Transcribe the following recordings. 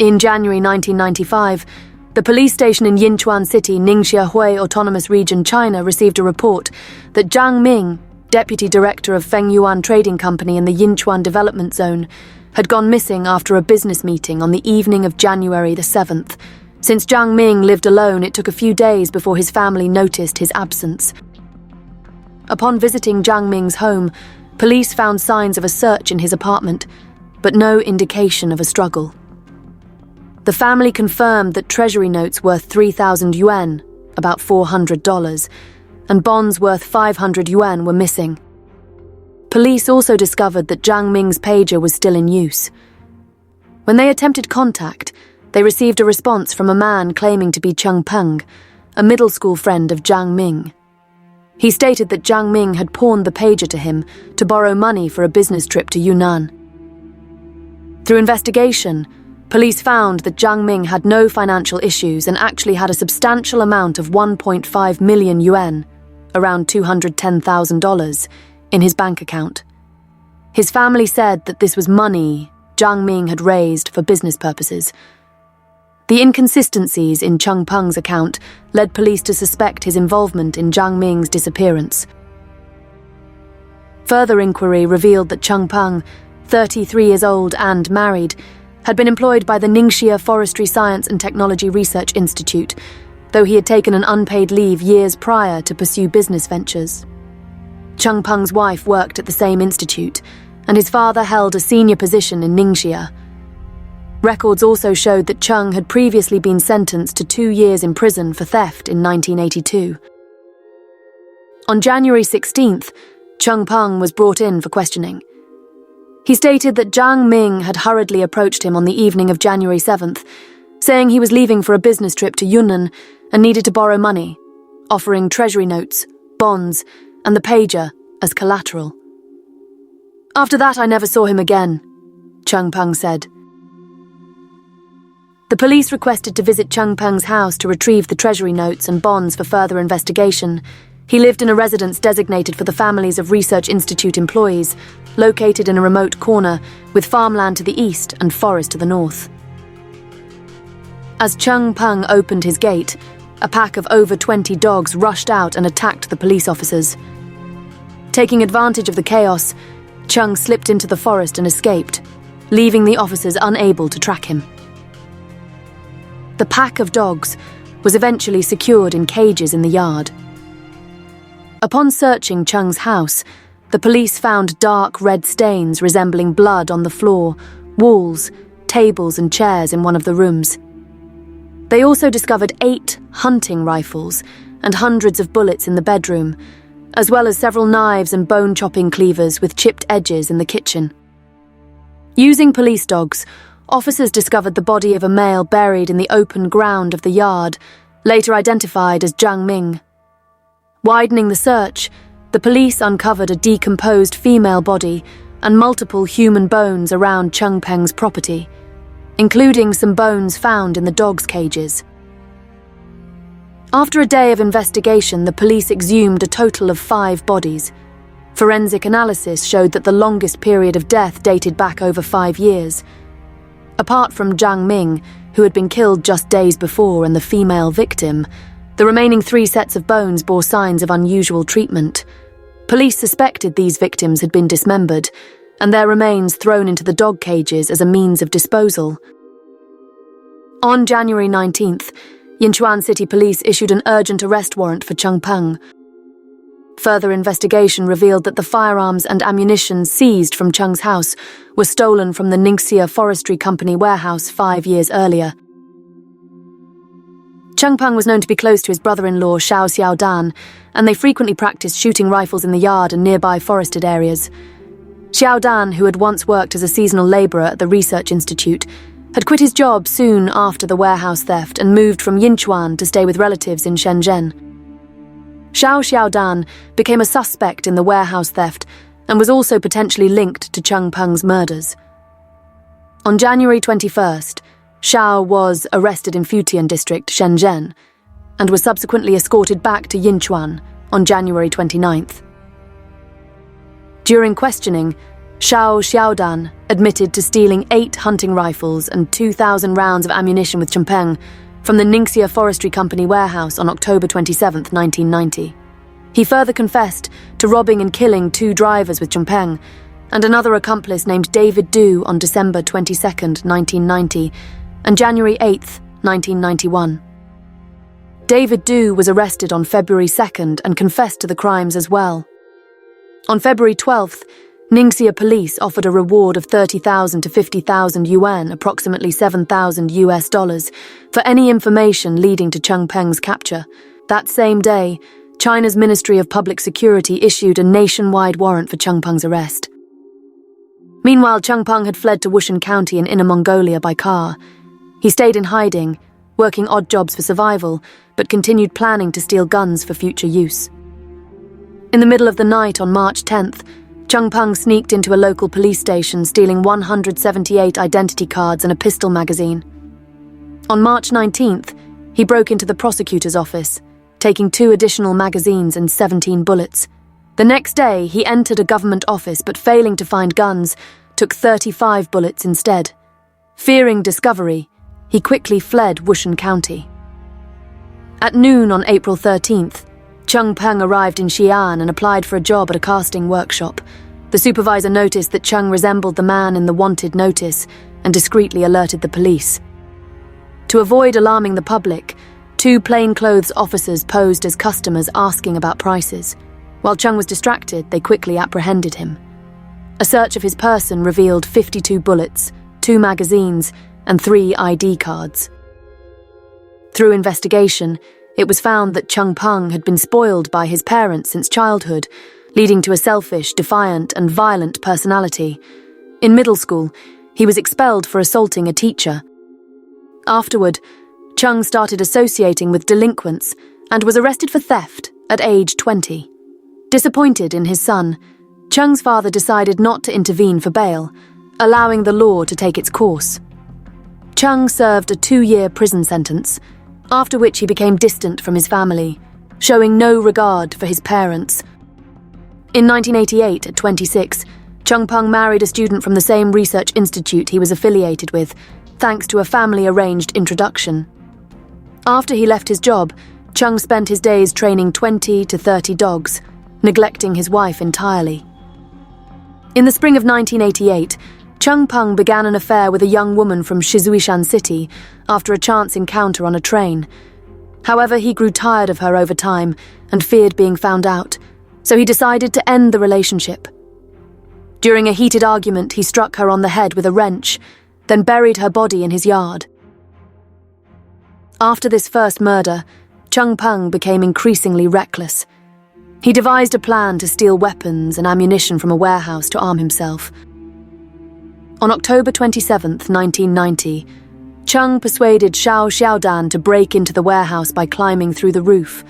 In January 1995, the police station in Yinchuan City, Ningxia Autonomous Region, China, received a report that Zhang Ming, deputy director of Fengyuan Trading Company in the Yinchuan Development Zone, had gone missing after a business meeting on the evening of January the 7th. Since Zhang Ming lived alone, it took a few days before his family noticed his absence. Upon visiting Zhang Ming's home, police found signs of a search in his apartment, but no indication of a struggle. The family confirmed that treasury notes worth 3,000 yuan, about $400, and bonds worth 500 yuan were missing. Police also discovered that Zhang Ming's pager was still in use. When they attempted contact, they received a response from a man claiming to be Cheng Peng, a middle school friend of Zhang Ming. He stated that Zhang Ming had pawned the pager to him to borrow money for a business trip to Yunnan. Through investigation, police found that Zhang Ming had no financial issues and actually had a substantial amount of 1.5 million yuan, around $210,000, in his bank account. His family said that this was money Zhang Ming had raised for business purposes. The inconsistencies in Cheng Peng's account led police to suspect his involvement in Zhang Ming's disappearance. Further inquiry revealed that Cheng Peng, 33 years old and married, had been employed by the Ningxia Forestry Science and Technology Research Institute, though he had taken an unpaid leave years prior to pursue business ventures. Cheng Peng's wife worked at the same institute, and his father held a senior position in Ningxia. Records also showed that Cheng had previously been sentenced to 2 years in prison for theft in 1982. On January 16th, Cheng Peng was brought in for questioning. He stated that Zhang Ming had hurriedly approached him on the evening of January 7th, saying he was leaving for a business trip to Yunnan and needed to borrow money, offering treasury notes, bonds, and the pager as collateral. "After that, I never saw him again," Cheng Peng said. The police requested to visit Cheng Peng's house to retrieve the treasury notes and bonds for further investigation. He lived in a residence designated for the families of Research Institute employees, located in a remote corner with farmland to the east and forest to the north. As Cheng Peng opened his gate, a pack of over 20 dogs rushed out and attacked the police officers. Taking advantage of the chaos, Cheng slipped into the forest and escaped, leaving the officers unable to track him. The pack of dogs was eventually secured in cages in the yard. Upon searching Cheng's house, the police found dark red stains resembling blood on the floor, walls, tables and chairs in one of the rooms. They also discovered 8 hunting rifles and hundreds of bullets in the bedroom, as well as several knives and bone-chopping cleavers with chipped edges in the kitchen. Using police dogs, officers discovered the body of a male buried in the open ground of the yard, later identified as Zhang Ming. Widening the search, the police uncovered a decomposed female body and multiple human bones around Cheng Peng's property, including some bones found in the dogs' cages. After a day of investigation, the police exhumed a total of 5 bodies. Forensic analysis showed that the longest period of death dated back over 5 years. Apart from Zhang Ming, who had been killed just days before, and the female victim, the remaining 3 sets of bones bore signs of unusual treatment. Police suspected these victims had been dismembered, and their remains thrown into the dog cages as a means of disposal. On January 19th, Yinchuan City Police issued an urgent arrest warrant for Cheng Peng. Further investigation revealed that the firearms and ammunition seized from Cheng's house were stolen from the Ningxia Forestry Company warehouse 5 years earlier. Cheng Peng was known to be close to his brother-in-law Xiao Xiaodan, and they frequently practiced shooting rifles in the yard and nearby forested areas. Xiaodan, who had once worked as a seasonal labourer at the Research Institute, had quit his job soon after the warehouse theft and moved from Yinchuan to stay with relatives in Shenzhen. Xiao Xiaodan became a suspect in the warehouse theft and was also potentially linked to Cheng Peng's murders. On January 21st, Xiao was arrested in Futian District, Shenzhen, and was subsequently escorted back to Yinchuan on January 29th. During questioning, Xiao Xiaodan admitted to stealing 8 hunting rifles and 2,000 rounds of ammunition with Chengpeng from the Ningxia Forestry Company warehouse on October 27, 1990. He further confessed to robbing and killing 2 drivers with Chengpeng and another accomplice named David Du on December 22, 1990 and January 8, 1991. David Du was arrested on February 2nd and confessed to the crimes as well. On February 12th, Ningxia police offered a reward of 30,000 to 50,000 yuan, approximately $7,000, for any information leading to Chengpeng's capture. That same day, China's Ministry of Public Security issued a nationwide warrant for Chengpeng's arrest. Meanwhile, Chengpeng had fled to Wushan County in Inner Mongolia by car. He stayed in hiding, working odd jobs for survival, but continued planning to steal guns for future use. In the middle of the night on March 10th, Chengpeng sneaked into a local police station, stealing 178 identity cards and a pistol magazine. On March 19th, he broke into the prosecutor's office, taking 2 additional magazines and 17 bullets. The next day, he entered a government office, but failing to find guns, took 35 bullets instead. Fearing discovery, he quickly fled Wushan County. At noon on April 13th, Chengpeng arrived in Xi'an and applied for a job at a casting workshop. The supervisor noticed that Cheng resembled the man in the wanted notice and discreetly alerted the police. To avoid alarming the public, 2 plainclothes officers posed as customers asking about prices. While Cheng was distracted, they quickly apprehended him. A search of his person revealed 52 bullets, 2 magazines, and 3 ID cards. Through investigation, it was found that Chengpeng had been spoiled by his parents since childhood, leading to a selfish, defiant, and violent personality. In middle school, he was expelled for assaulting a teacher. Afterward, Cheng started associating with delinquents and was arrested for theft at age 20. Disappointed in his son, Cheng's father decided not to intervene for bail, allowing the law to take its course. Cheng served a 2-year prison sentence, after which he became distant from his family, showing no regard for his parents. In 1988, at 26, Chengpeng married a student from the same research institute he was affiliated with, thanks to a family-arranged introduction. After he left his job, Cheng spent his days training 20 to 30 dogs, neglecting his wife entirely. In the spring of 1988, Chengpeng began an affair with a young woman from Shizuishan City after a chance encounter on a train. However, he grew tired of her over time and feared being found out, so he decided to end the relationship. During a heated argument, he struck her on the head with a wrench, then buried her body in his yard. After this first murder, Chengpeng became increasingly reckless. He devised a plan to steal weapons and ammunition from a warehouse to arm himself. On October 27, 1990, Cheng persuaded Xiao Xiaodan to break into the warehouse by climbing through the roof,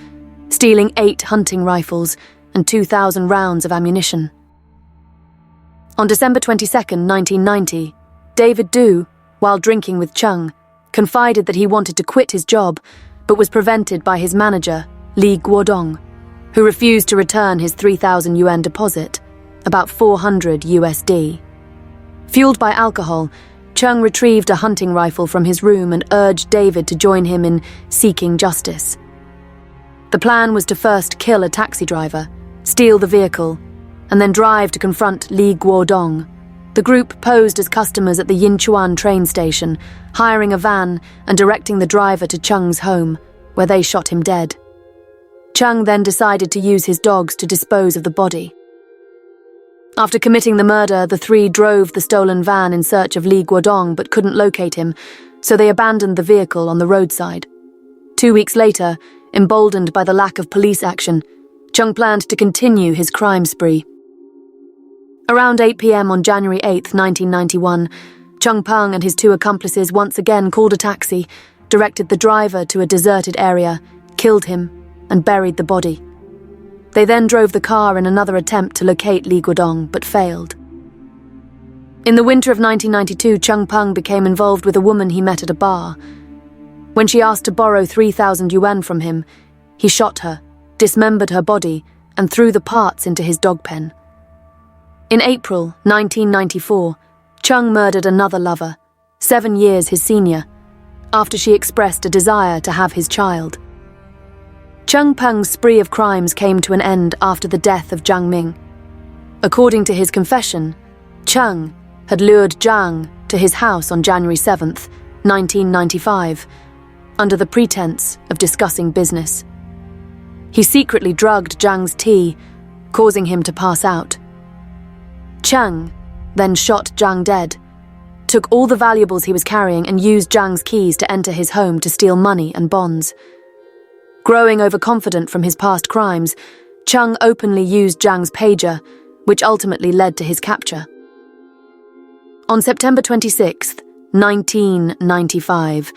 stealing 8 hunting rifles and 2,000 rounds of ammunition. On December 22, 1990, David Du, while drinking with Cheng, confided that he wanted to quit his job, but was prevented by his manager, Li Guodong, who refused to return his 3,000 yuan deposit, about $400. Fueled by alcohol, Cheng retrieved a hunting rifle from his room and urged David to join him in seeking justice. The plan was to first kill a taxi driver, steal the vehicle, and then drive to confront Li Guodong. The group posed as customers at the Yinchuan train station, hiring a van and directing the driver to Cheng's home, where they shot him dead. Cheng then decided to use his dogs to dispose of the body. After committing the murder, the 3 drove the stolen van in search of Li Guodong but couldn't locate him, so they abandoned the vehicle on the roadside. 2 weeks later, emboldened by the lack of police action, Cheng planned to continue his crime spree. Around 8 p.m. on January 8, 1991, Chengpeng and his 2 accomplices once again called a taxi, directed the driver to a deserted area, killed him, and buried the body. They then drove the car in another attempt to locate Li Guodong, but failed. In the winter of 1992, Chengpeng became involved with a woman he met at a bar. When she asked to borrow 3,000 yuan from him, he shot her, dismembered her body, and threw the parts into his dog pen. In April 1994, Chung murdered another lover, 7 years his senior, after she expressed a desire to have his child. Chung Peng's spree of crimes came to an end after the death of Jiang Ming. According to his confession, Chung had lured Jiang to his house on January 7, 1995, under the pretense of discussing business. He secretly drugged Jiang's tea, causing him to pass out. Chung then shot Jiang dead, took all the valuables he was carrying and used Jiang's keys to enter his home to steal money and bonds. Growing overconfident from his past crimes, Chung openly used Jiang's pager, which ultimately led to his capture. On September 26, 1995,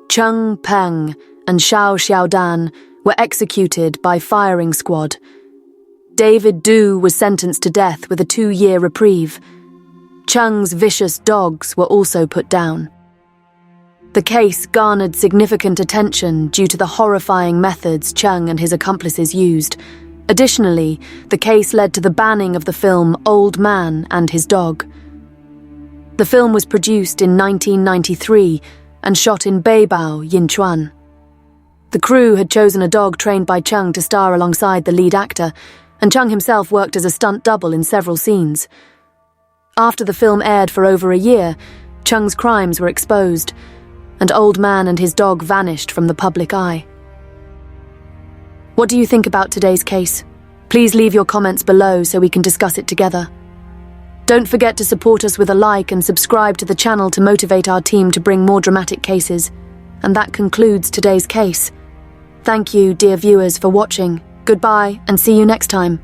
Chung Peng and Xiao Xiaodan were executed by firing squad. David Du was sentenced to death with a 2-year reprieve. Chung's vicious dogs were also put down. The case garnered significant attention due to the horrifying methods Chung and his accomplices used. Additionally, the case led to the banning of the film Old Man and His Dog. The film was produced in 1993 and shot in Beibao, Yinchuan. The crew had chosen a dog trained by Chung to star alongside the lead actor, and Chung himself worked as a stunt double in several scenes. After the film aired for over a year, Chung's crimes were exposed, and Old Man and His Dog vanished from the public eye. What do you think about today's case? Please leave your comments below so we can discuss it together. Don't forget to support us with a like and subscribe to the channel to motivate our team to bring more dramatic cases. And that concludes today's case. Thank you, dear viewers, for watching. Goodbye, and see you next time.